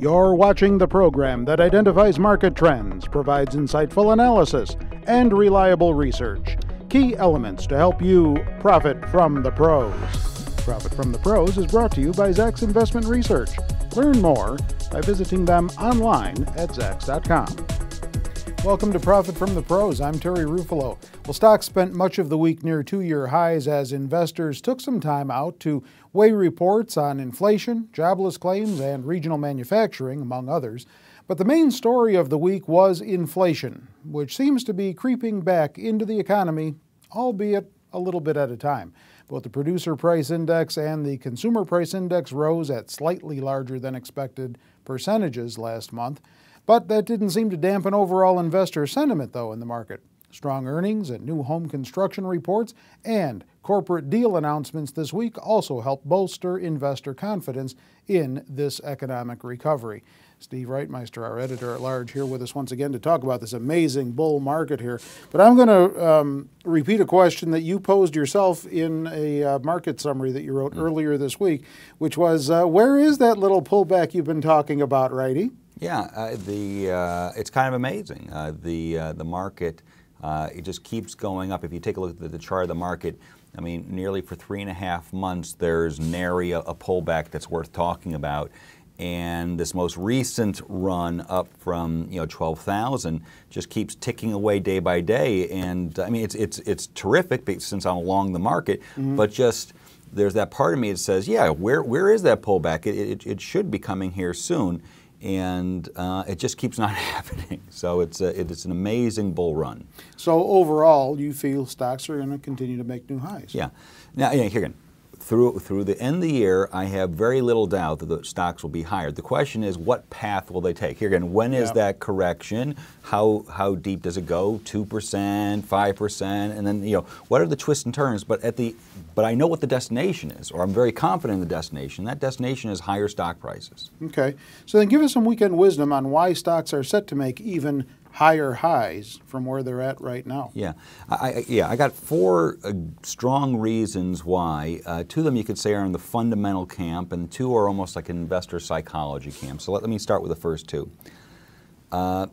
You're watching the program that identifies market trends, provides insightful analysis, and reliable research. Key elements to help you profit from the pros. Profit from the Pros is brought to you by Zacks Investment Research. Learn more by visiting them online at zacks.com. Welcome to Profit from the Pros. I'm Terry Ruffalo. Well, stocks spent much of the week near two-year highs as investors took some time out to weigh reports on inflation, jobless claims, and regional manufacturing, among others. But the main story of the week was inflation, which seems to be creeping back into the economy, albeit a little bit at a time. Both the Producer Price Index and the Consumer Price Index rose at slightly larger than expected percentages last month. But that didn't seem to dampen overall investor sentiment, though, in the market. Strong earnings and new home construction reports and corporate deal announcements this week also helped bolster investor confidence in this economic recovery. Steve Reitmeister, our editor-at-large, here with us once again to talk about this amazing bull market here. But I'm going to repeat a question that you posed yourself in a market summary that you wrote earlier this week, which was, where is that little pullback you've been talking about, Righty? Yeah, it's kind of amazing. The market, it just keeps going up. If you take a look at the chart of the market, I mean, nearly for 3.5 months, there's nary a pullback that's worth talking about. And this most recent run up from 12,000 just keeps ticking away day by day. And I mean, it's terrific since I'm along the market, but just there's that part of me that says, yeah, where is that pullback? It should be coming here soon. And it just keeps not happening. So it's an amazing bull run. So overall, you feel stocks are going to continue to make new highs? Yeah. Now, here again, through the end of the year, I have very little doubt that the stocks will be higher. The question is, what path will they take? Here again, when is that correction? How deep does it go? 2%, 5%, and then what are the twists and turns? But I know what the destination is, or I'm very confident in the destination. That destination is higher stock prices. Okay, so then give us some weekend wisdom on why stocks are set to make even higher highs from where they're at right now. Yeah, I got 4 strong reasons why. 2 of them you could say are in the fundamental camp, and 2 are almost like an investor psychology camp. So let me start with the first 2.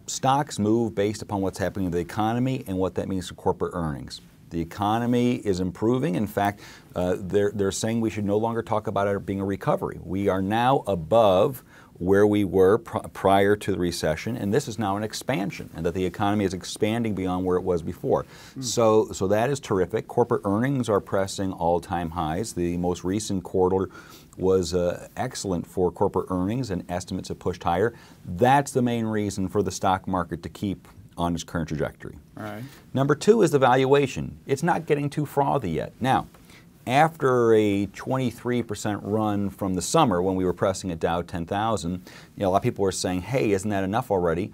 Stocks move based upon what's happening in the economy and what that means for corporate earnings. The economy is improving. In fact, they're saying we should no longer talk about it being a recovery. We are now above where we were prior to the recession, and this is now an expansion, and that the economy is expanding beyond where it was before. So that is terrific. Corporate earnings are pressing all-time highs. The most recent quarter was excellent for corporate earnings, and estimates have pushed higher. That's the main reason for the stock market to keep on its current trajectory. All right. Number 2 is the valuation. It's not getting too frothy yet. Now, after a 23% run from the summer when we were pressing at Dow 10,000, a lot of people were saying, hey, isn't that enough already?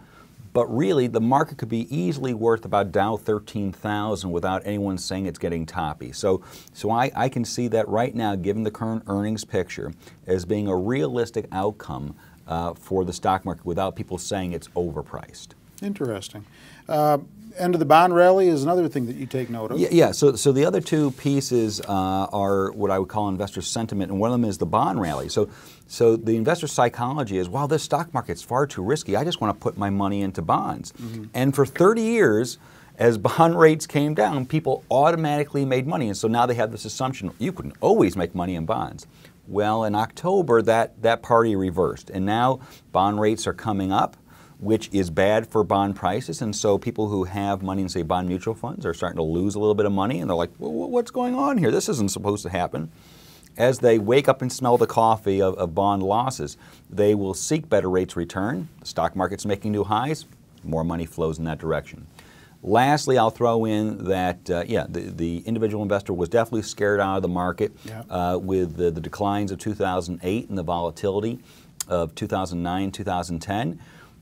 But really, the market could be easily worth about Dow 13,000 without anyone saying it's getting toppy. So I can see that right now, given the current earnings picture, as being a realistic outcome for the stock market without people saying it's overpriced. Interesting. End of the bond rally is another thing that you take note of. Yeah, so the other 2 pieces are what I would call investor sentiment, and one of them is the bond rally. So the investor psychology is, wow, this stock market's far too risky. I just want to put my money into bonds. And for 30 years, as bond rates came down, people automatically made money. And so now they have this assumption, you can always make money in bonds. Well, in October, that party reversed. And now bond rates are coming up, which is bad for bond prices, and so people who have money in, say, bond mutual funds are starting to lose a little bit of money, and they're like, well, what's going on here? This isn't supposed to happen. As they wake up and smell the coffee of bond losses, they will seek better rates of return. The stock market's making new highs, more money flows in that direction. Lastly, I'll throw in that, the individual investor was definitely scared out of the market with the declines of 2008 and the volatility of 2009, 2010.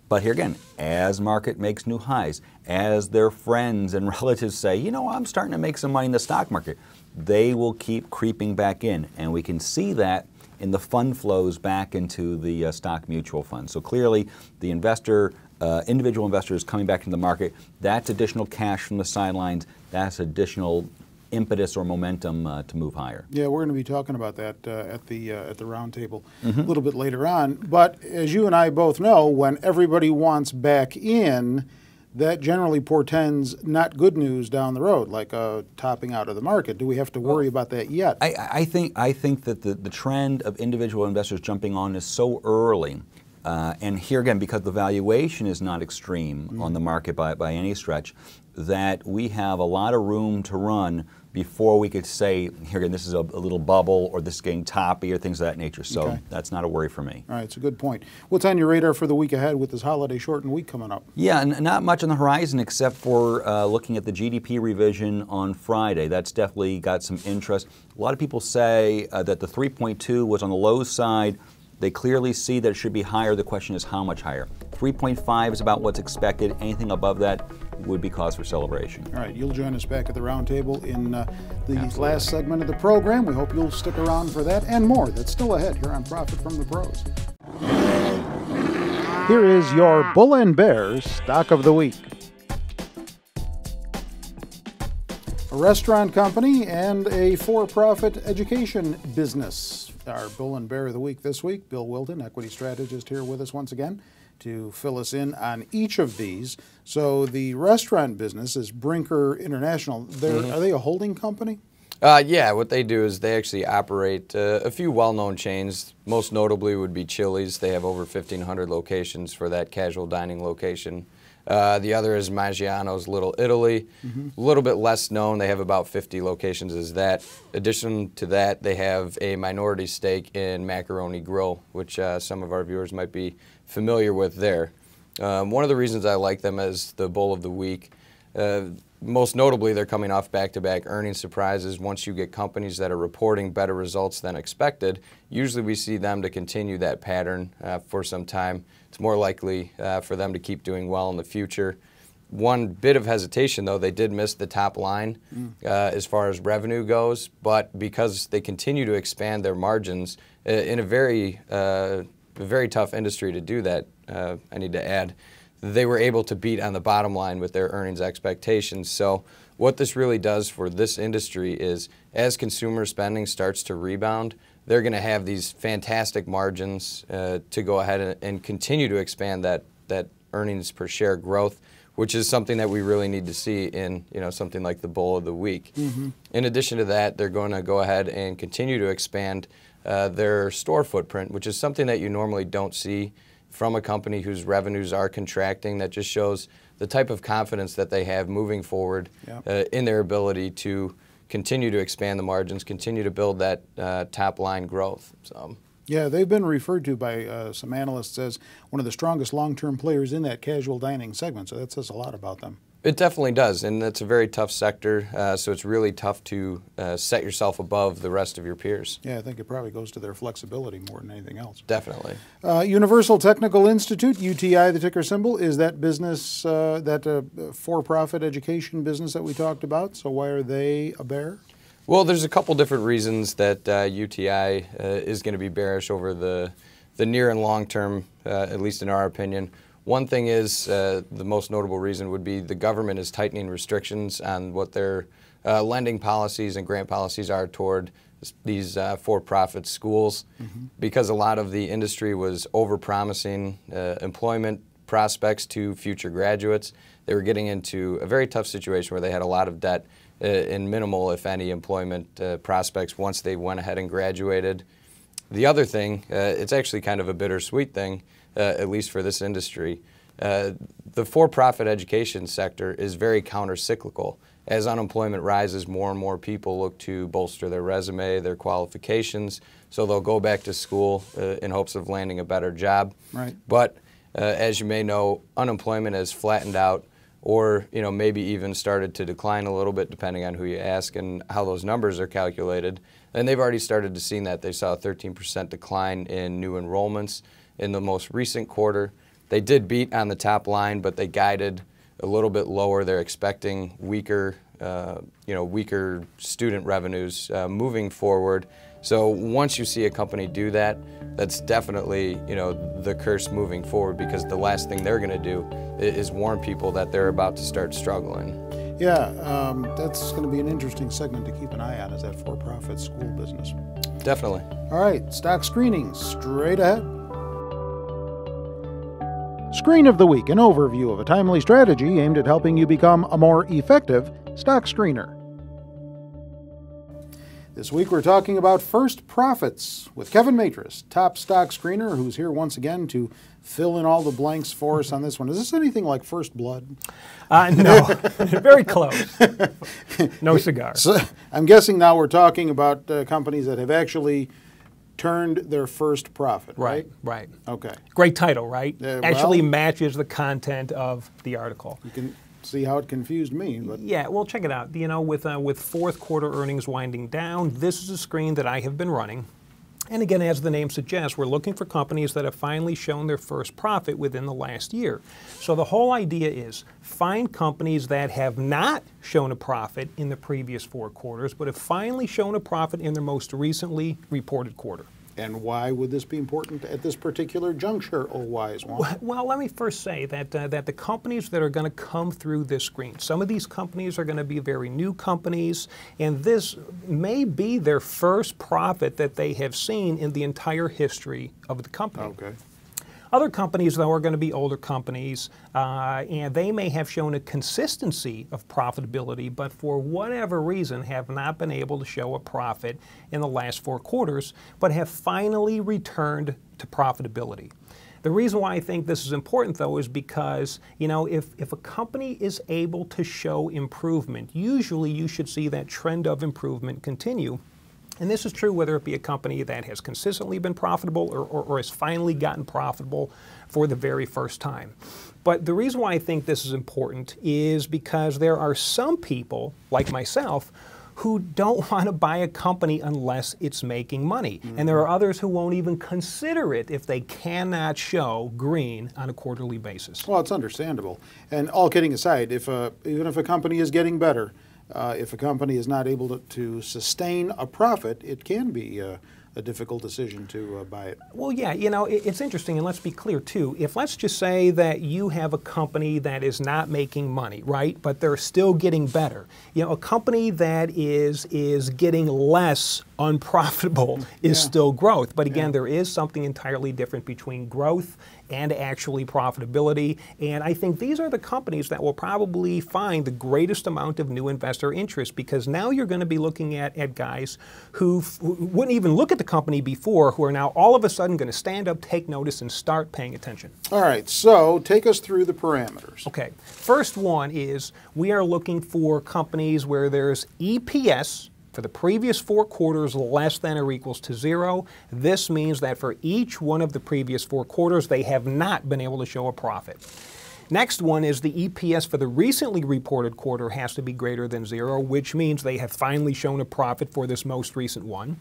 But here again, as market makes new highs, as their friends and relatives say, I'm starting to make some money in the stock market, they will keep creeping back in. And we can see that in the fund flows back into the stock mutual funds. So clearly, the individual investors coming back into the market, that's additional cash from the sidelines, that's additional impetus or momentum to move higher. Yeah, we're going to be talking about that at the roundtable a little bit later on. But as you and I both know, when everybody wants back in, that generally portends not good news down the road, like a topping out of the market. Do we have to worry about that yet? I think that the trend of individual investors jumping on is so early. And here again, because the valuation is not extreme on the market by any stretch, that we have a lot of room to run before we could say, here again, this is a little bubble, or this is getting toppy, or things of that nature. So that's not a worry for me. All right, it's a good point. What's on your radar for the week ahead with this holiday shortened week coming up? Yeah, not much on the horizon except for looking at the GDP revision on Friday. That's definitely got some interest. A lot of people say that the 3.2 was on the low side. They clearly see that it should be higher. The question is how much higher. 3.5 is about what's expected. Anything above that would be cause for celebration. All right, you'll join us back at the roundtable in the last segment of the program. We hope you'll stick around for that and more. That's still ahead here on Profit from the Pros. Here is your Bull and Bear Stock of the Week. A restaurant company and a for-profit education business. Our Bull and Bear of the Week this week. Bill Wilton, equity strategist, here with us once again to fill us in on each of these. So the restaurant business is Brinker International. Are they a holding company? Yeah, what they do is they actually operate a few well-known chains. Most notably would be Chili's. They have over 1,500 locations for that casual dining location. The other is Maggiano's Little Italy. A little bit less known. They have about 50 locations as that. Addition to that, they have a minority stake in Macaroni Grill, which some of our viewers might be familiar with there. One of the reasons I like them as the Bull of the Week, most notably they're coming off back-to-back earnings surprises. Once you get companies that are reporting better results than expected, usually we see them to continue that pattern for some time. It's more likely for them to keep doing well in the future. One bit of hesitation, though, they did miss the top line as far as revenue goes, but because they continue to expand their margins in a very tough industry to do that, I need to add, they were able to beat on the bottom line with their earnings expectations. So what this really does for this industry is as consumer spending starts to rebound, they're going to have these fantastic margins to go ahead and continue to expand that earnings per share growth, which is something that we really need to see in something like the Bull of the Week. In addition to that, they're going to go ahead and continue to expand their store footprint, which is something that you normally don't see from a company whose revenues are contracting. That just shows the type of confidence that they have moving forward in their ability to continue to expand the margins, continue to build that top line growth. So. Yeah, they've been referred to by some analysts as one of the strongest long-term players in that casual dining segment, so that says a lot about them. It definitely does, and it's a very tough sector, so it's really tough to set yourself above the rest of your peers. Yeah, I think it probably goes to their flexibility more than anything else. Definitely. Universal Technical Institute, UTI, the ticker symbol, is that business, that for-profit education business that we talked about, so why are they a bear? Well, there's a couple different reasons that UTI is going to be bearish over the near and long term, at least in our opinion. One thing is, the most notable reason would be the government is tightening restrictions on what their lending policies and grant policies are toward these for-profit schools, because a lot of the industry was over-promising employment prospects to future graduates. They were getting into a very tough situation where they had a lot of debt and minimal, if any, employment prospects once they went ahead and graduated. The other thing, it's actually kind of a bittersweet thing, at least for this industry. The for-profit education sector is very counter-cyclical. As unemployment rises, more and more people look to bolster their resume, their qualifications, so they'll go back to school in hopes of landing a better job. Right. But as you may know, unemployment has flattened out, or maybe even started to decline a little bit depending on who you ask and how those numbers are calculated. And they've already started to see that. They saw a 13% decline in new enrollments in the most recent quarter. They did beat on the top line, but they guided a little bit lower. They're expecting weaker student revenues moving forward. So once you see a company do that, that's definitely the curse moving forward, because the last thing they're going to do is warn people that they're about to start struggling. Yeah, that's going to be an interesting segment to keep an eye on, is that for-profit school business. Definitely. All right, stock screening straight ahead. Screen of the Week, an overview of a timely strategy aimed at helping you become a more effective stock screener. This week we're talking about first profits with Kevin Matris, top stock screener, who's here once again to fill in all the blanks for us on this one. Is this anything like First Blood? No, very close. No cigar. So, I'm guessing now we're talking about companies that have actually turned their first profit, right? Right. Okay. Great title, right? Actually well, matches the content of the article. You can see how it confused me. But Yeah, well, check it out. You know, with fourth quarter earnings winding down, this is a screen that I have been running. And again, as the name suggests, we're looking for companies that have finally shown their first profit within the last year. So the whole idea is find companies that have not shown a profit in the previous 4 quarters, but have finally shown a profit in their most recently reported quarter. And why would this be important at this particular juncture, oh wise one? Well, let me first say that the companies that are going to come through this screen, some of these companies are going to be very new companies, and this may be their first profit that they have seen in the entire history of the company. Okay. Other companies, though, are going to be older companies, and they may have shown a consistency of profitability, but for whatever reason have not been able to show a profit in the last 4 quarters, but have finally returned to profitability. The reason why I think this is important, though, is because, you know, if a company is able to show improvement, usually you should see that trend of improvement continue. And this is true whether it be a company that has consistently been profitable or has finally gotten profitable for the very first time. But the reason why I think this is important is because there are some people, like myself, who don't want to buy a company unless it's making money. Mm-hmm. And there are others who won't even consider it if they cannot show green on a quarterly basis. Well, it's understandable. And all kidding aside, even if a company is getting better, if a company is not able to sustain a profit, it can be a difficult decision to buy it. Well, yeah, you know, it's interesting, and let's be clear, too. If let's just say that you have a company that is not making money, right, but they're still getting better. You know, a company that is getting less unprofitable is still growth. But again, there is something entirely different between growth and actually profitability. And I think these are the companies that will probably find the greatest amount of new investor interest, because now you're going to be looking at guys who wouldn't even look at the company before, who are now all of a sudden going to stand up, take notice, and start paying attention. All right, so take us through the parameters. Okay, first one is we are looking for companies where there's EPS for the previous 4 quarters less than or equals to 0. This means that for each one of the previous 4 quarters, they have not been able to show a profit. Next one is the EPS for the recently reported quarter has to be greater than 0, which means they have finally shown a profit for this most recent one.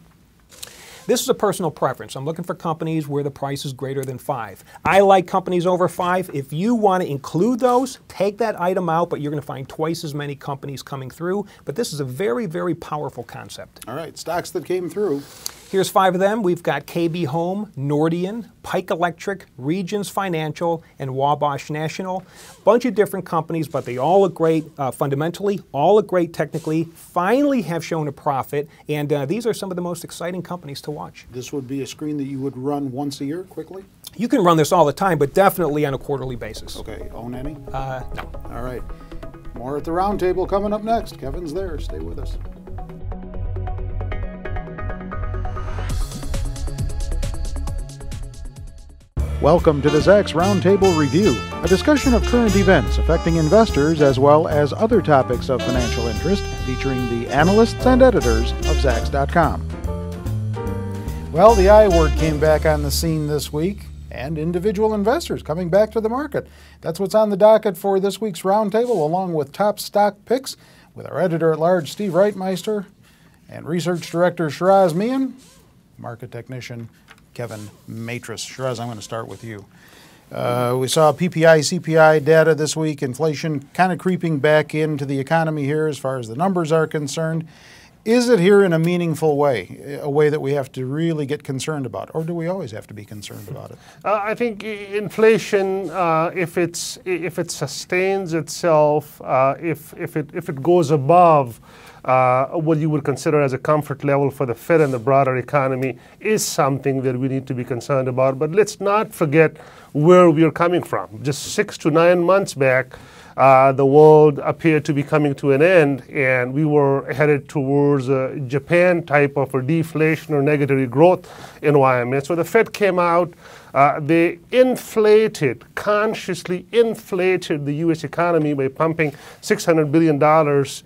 This is a personal preference. I'm looking for companies where the price is greater than 5. I like companies over 5. If you want to include those, take that item out, but you're going to find twice as many companies coming through. But this is a very, very powerful concept. All right, stocks that came through. Here's 5 of them. We've got KB Home, Nordian, Pike Electric, Regions Financial, and Wabash National. Bunch of different companies, but they all look great fundamentally, all look great technically, finally have shown a profit, and these are some of the most exciting companies to watch. This would be a screen that you would run once a year quickly? You can run this all the time, but definitely on a quarterly basis. Okay, own any? No. All right. More at the round table coming up next. Kevin's there. Stay with us. Welcome to the Zacks Roundtable Review, a discussion of current events affecting investors as well as other topics of financial interest, featuring the analysts and editors of Zacks.com. Well, the I word came back on the scene this week, and individual investors coming back to the market. That's what's on the docket for this week's Roundtable, along with top stock picks with our editor-at-large, Steve Reitmeister, and research director, Shiraz Mian, market technician, Kevin Matris. Shiraz, I'm going to start with you. We saw PPI, CPI data this week, inflation kind of creeping back into the economy here as far as the numbers are concerned. Is it here in a meaningful way, a way that we have to really get concerned about, or do we always have to be concerned about it? I think inflation, if it sustains itself, if it goes above what you would consider as a comfort level for the Fed and the broader economy, is something that we need to be concerned about. But let's not forget where we are coming from. Just 6 to 9 months back, the world appeared to be coming to an end, and we were headed towards a Japan type of a deflation or negative growth environment. So the Fed came out, they consciously inflated the U.S. economy by pumping $600 billion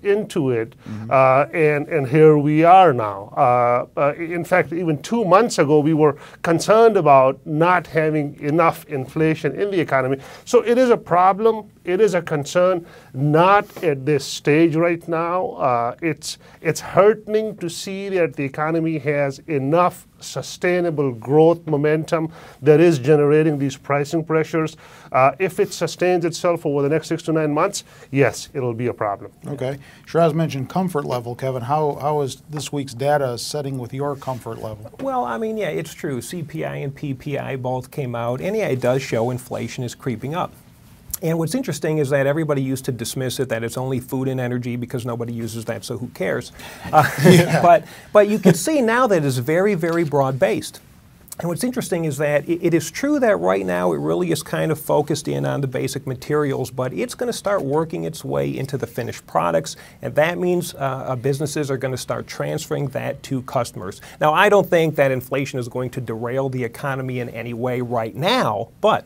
into it, and here we are now. In fact, even 2 months ago, we were concerned about not having enough inflation in the economy. So it is a problem. It is a concern, not at this stage right now. It's heartening to see that the economy has enough sustainable growth momentum that is generating these pricing pressures. If it sustains itself over the next 6 to 9 months, yes, it'll be a problem. Okay. Shiraz mentioned comfort level. Kevin, how is this week's data setting with your comfort level? Well, I mean, yeah, it's true. CPI and PPI both came out, and yeah, it does show inflation is creeping up. And what's interesting is that everybody used to dismiss it, that it's only food and energy because nobody uses that, so who cares? But you can see now that it's very, very broad-based. And what's interesting is that it is true that right now it really is kind of focused in on the basic materials, but it's going to start working its way into the finished products, and that means businesses are going to start transferring that to customers. Now, I don't think that inflation is going to derail the economy in any way right now, but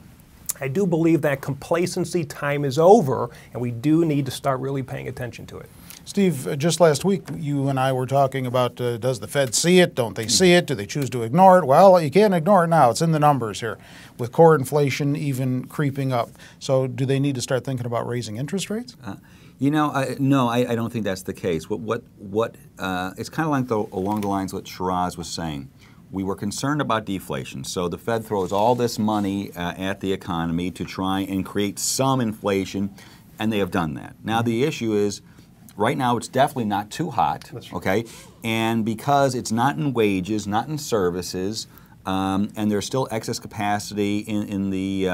I do believe that complacency time is over, and we do need to start really paying attention to it. Steve, just last week, you and I were talking about does the Fed see it? Don't they see it? Do they choose to ignore it? Well, you can't ignore it now. It's in the numbers here, with core inflation even creeping up. So do they need to start thinking about raising interest rates? No, I don't think that's the case. It's kind of like along the lines of what Shiraz was saying. We were concerned about deflation, so the Fed throws all this money at the economy to try and create some inflation, and they have done that. Now the issue is, right now it's definitely not too hot, okay? And because it's not in wages, not in services, and there's still excess capacity in the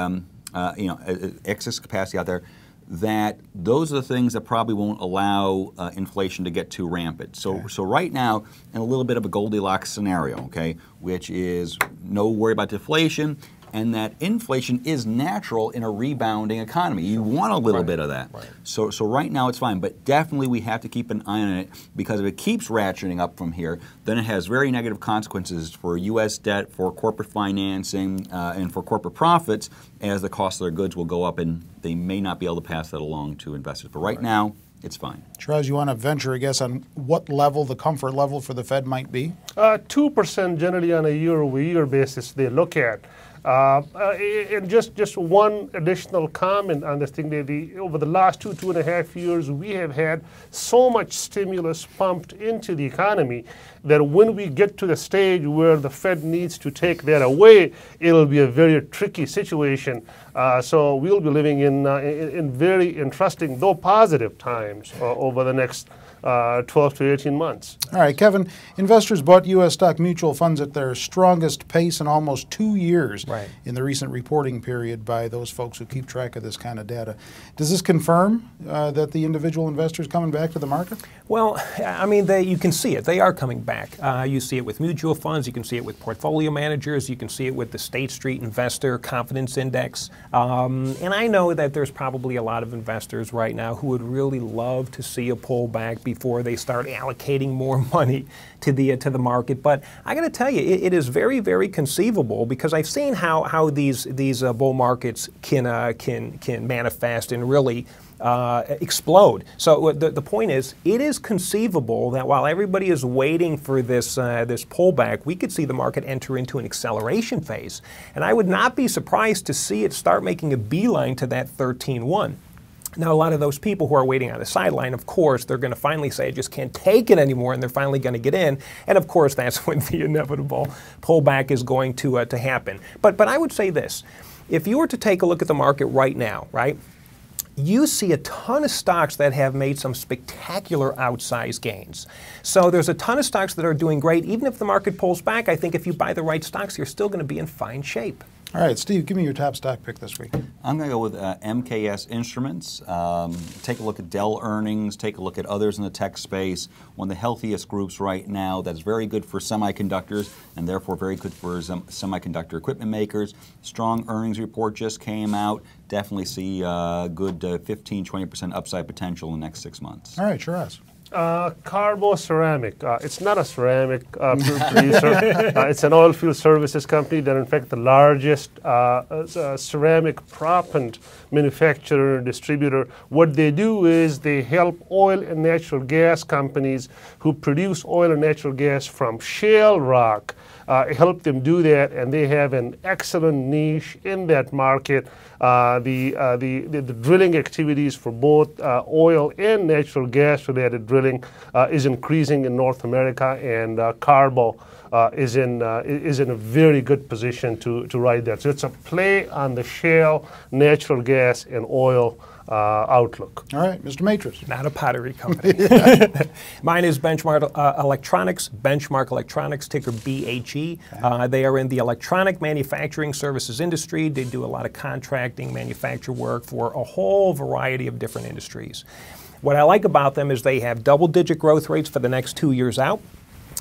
excess capacity out there, that those are the things that probably won't allow inflation to get too rampant. So right now, in a little bit of a Goldilocks scenario, okay, which is no worry about deflation, and that inflation is natural in a rebounding economy. You want a little bit of that. Right. So right now it's fine, but definitely we have to keep an eye on it, because if it keeps ratcheting up from here, then it has very negative consequences for U.S. debt, for corporate financing, and for corporate profits, as the cost of their goods will go up, and they may not be able to pass that along to investors. But right now, it's fine. Shiraz, you want to venture a guess on what level, the comfort level for the Fed might be? 2% generally on a year-over-year basis they look at. And just one additional comment on this thing, over the last 2.5 years, we have had so much stimulus pumped into the economy that when we get to the stage where the Fed needs to take that away, it'll be a very tricky situation. So we'll be living in very interesting, though positive times over the next 12 to 18 months. All right, Kevin, investors bought U.S. stock mutual funds at their strongest pace in almost 2 years in the recent reporting period by those folks who keep track of this kind of data. Does this confirm that the individual investors coming back to the market? Well, I mean, you can see it. They are coming back. You see it with mutual funds. You can see it with portfolio managers. You can see it with the State Street Investor Confidence Index. And I know that there's probably a lot of investors right now who would really love to see a pullback before they start allocating more money to the market. But I got to tell you, it is very, very conceivable, because I've seen how these bull markets can manifest and really explode. So the point is, it is conceivable that while everybody is waiting for this pullback, we could see the market enter into an acceleration phase. And I would not be surprised to see it start making a beeline to that 13.1. Now, a lot of those people who are waiting on the sideline, of course, they're going to finally say, I just can't take it anymore, and they're finally going to get in. And of course, that's when the inevitable pullback is going to happen. But I would say this. If you were to take a look at the market right now, right, you see a ton of stocks that have made some spectacular outsized gains. So there's a ton of stocks that are doing great. Even if the market pulls back, I think if you buy the right stocks, you're still going to be in fine shape. All right, Steve, give me your top stock pick this week. I'm going to go with MKS Instruments. Take a look at Dell earnings, take a look at others in the tech space. One of the healthiest groups right now that's very good for semiconductors and therefore very good for semiconductor equipment makers. Strong earnings report just came out. Definitely see good 15-20% upside potential in the next 6 months. All right, Shiraz. Carbo Ceramic. It's not a ceramic producer. It's an oil field services company. They're in fact the largest ceramic proppant manufacturer and distributor. What they do is they help oil and natural gas companies who produce oil and natural gas from shale rock. Help them do that, and they have an excellent niche in that market. The drilling activities for both oil and natural gas related drilling is increasing in North America, and Carbo is in a very good position to ride that. So it's a play on the shale, natural gas, and oil outlook. All right, Mr. Matris. Not a pottery company. Mine is Benchmark Electronics. Benchmark Electronics, ticker BHE. They are in the electronic manufacturing services industry. They do a lot of contracting, manufacture work for a whole variety of different industries. What I like about them is they have double-digit growth rates for the next 2 years out.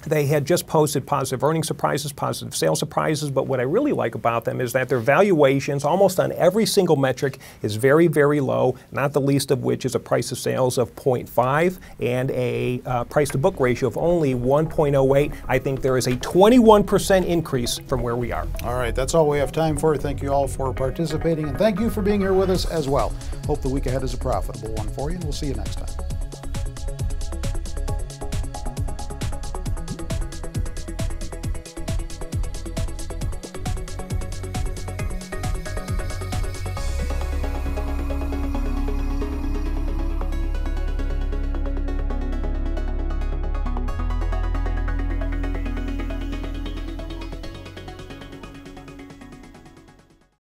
They had just posted positive earnings surprises, positive sales surprises, but what I really like about them is that their valuations, almost on every single metric, is very, very low, not the least of which is a price of sales of 0.5 and a price-to-book ratio of only 1.08. I think there is a 21% increase from where we are. All right, that's all we have time for. Thank you all for participating, and thank you for being here with us as well. Hope the week ahead is a profitable one for you, and we'll see you next time.